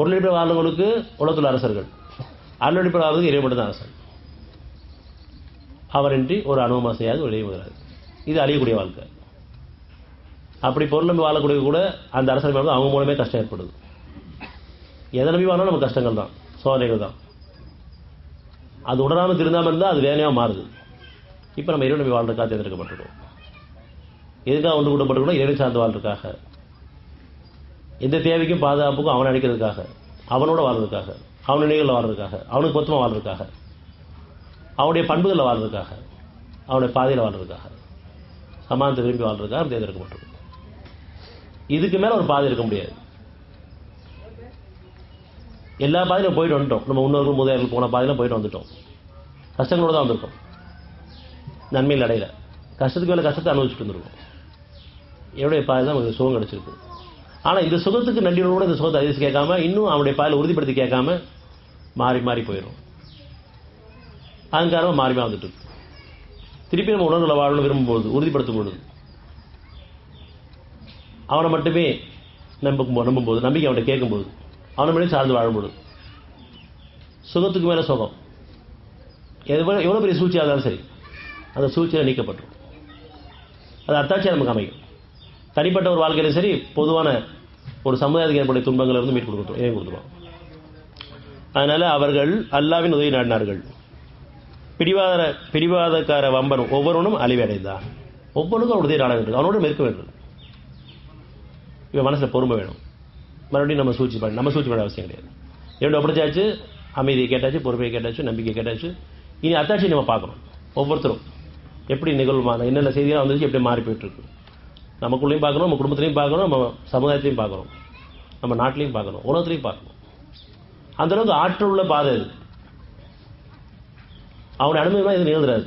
பொருளடிப்படை வாழ்ந்தவங்களுக்கு உலகத்துள்ள அரசர்கள், அருளடிப்படை வாழ்வதற்கு இறைவன் தான் அரசன். அவரின்றி ஒரு அனுபவமாக செய்யாது வெளியே வருகிறார். இது அழியக்கூடிய வாழ்க்கை. அப்படி பொருள் நம்பி வாழக்கூடிய கூட அந்த அரசன் மேலே அவங்க மூலமே கஷ்டம் ஏற்படுது. எதை நம்பி வாழணும் நமக்கு கஷ்டங்கள் தான், சோதனைகள் தான். அது உடனாமல் திருந்தாமல் இருந்தால் அது வேலையாக மாறுது. இப்போ நம்ம இறைவன் நம்பி வாழ்றதுக்காக தேர்ந்தெடுக்கப்பட்டிருக்கோம். எதுக்காக ஒன்று கூட்டப்பட்டிருக்கோம்? இறைவன் சார்ந்து வாழ்றதுக்காக, எந்த தேவைக்கும் பாதுகாப்புக்கும் அவனை அடிக்கிறதுக்காக, அவனோட வாழ்றதுக்காக, அவன் நினைவுகளில் வாழ்றதுக்காக, அவனுக்கு பொத்தமாக வாழ்றதுக்காக, அவனுடைய பண்புகளில் வாழ்றதுக்காக, அவனுடைய பாதையில் வாழ்றதுக்காக, சமானத்தை விரும்பி வாழ்றதுக்காக தேர்ந்தெடுக்கப்பட்டிருக்கும். இதுக்கு மேலே ஒரு பாதை இருக்க முடியாது. எல்லா பாதையிலும் போயிட்டு வந்துட்டோம். நம்ம முன்னோர்கள் முதலில் போன பாதையிலும் போயிட்டு வந்துட்டோம். கஷ்டங்களோடு தான் வந்திருக்கோம். நன்மையில் அடையில கஷ்டத்துக்கு மேலே கஷ்டத்தை அனுபவிச்சுட்டு வந்துருக்கோம். என்னுடைய பாதை தான் நமக்கு சுகம் கிடைச்சிருக்கு. ஆனால் இந்த சுகத்துக்கு நன்றியோடு இந்த சுகத்தை அதிர்ச்சி கேட்காம, இன்னும் அவனுடைய பாதையில் உறுதிப்படுத்தி கேட்காம மாறி மாறி போயிடும். அகங்காரமாக மாறி மாறி வந்துட்டு இருக்கு. திருப்பி நம்ம உணர்வுகளை வாழணும் விரும்பும்போது, உறுதிப்படுத்தும் பொழுது, அவனை மட்டுமே நம்பும்போது, நம்பிக்கை அவனை கேட்கும்போது, அவனை மேலே சார்ந்து வாழும்போது, சுகத்துக்கு மேலே சுகம். எவ்வளோ பெரிய சூழ்ச்சியாக இருந்தாலும் சரி, அந்த சூழ்ச்சியில் நீக்கப்பட்டுரும். அது அத்தாட்சியாக நமக்கு அமையும். தனிப்பட்ட ஒரு வாழ்க்கையிலும் சரி, பொதுவான ஒரு சமுதாயத்துக்கு ஏற்படைய துன்பங்களை இருந்து மீட்டு கொடுத்துருவோம். அதனால அவர்கள் அல்லாவின் உதவி நாடினார்கள். பிடிவாதக்கார வம்பன் ஒவ்வொருவனும் அழிவடைந்தான். ஒவ்வொருக்கும் அவனுடைய நாட வேண்டும், அவனோட இருக்க வேண்டும். இவன் மனசில் பொறுமை வேணும். மறுபடியும் நம்ம சூழ்ச்சி பண்ண அவசியம் கிடையாது. என்னோட அப்படிச்சாச்சு, அமைதியை கேட்டாச்சு, பொறுமையை கேட்டாச்சு, நம்பிக்கை கேட்டாச்சு. இனி அத்தாட்சி நம்ம பார்க்கணும். ஒவ்வொருத்தரும் எப்படி நிகழ்வுமான என்னென்ன செய்திகளாக வந்துச்சு, எப்படி மாறி போயிட்டு இருக்கு. நமக்குள்ளேயும் பார்க்கணும், நம்ம குடும்பத்திலையும் பார்க்கணும், நம்ம சமுதாயத்தையும் பார்க்கணும், நம்ம நாட்டிலையும் பார்க்கணும், உலகத்திலையும் பார்க்கணும். அந்த அளவுக்கு ஆற்றல் உள்ள பாதை இது. அவனை அனுமதினா இது நிகழ்ந்துடாது.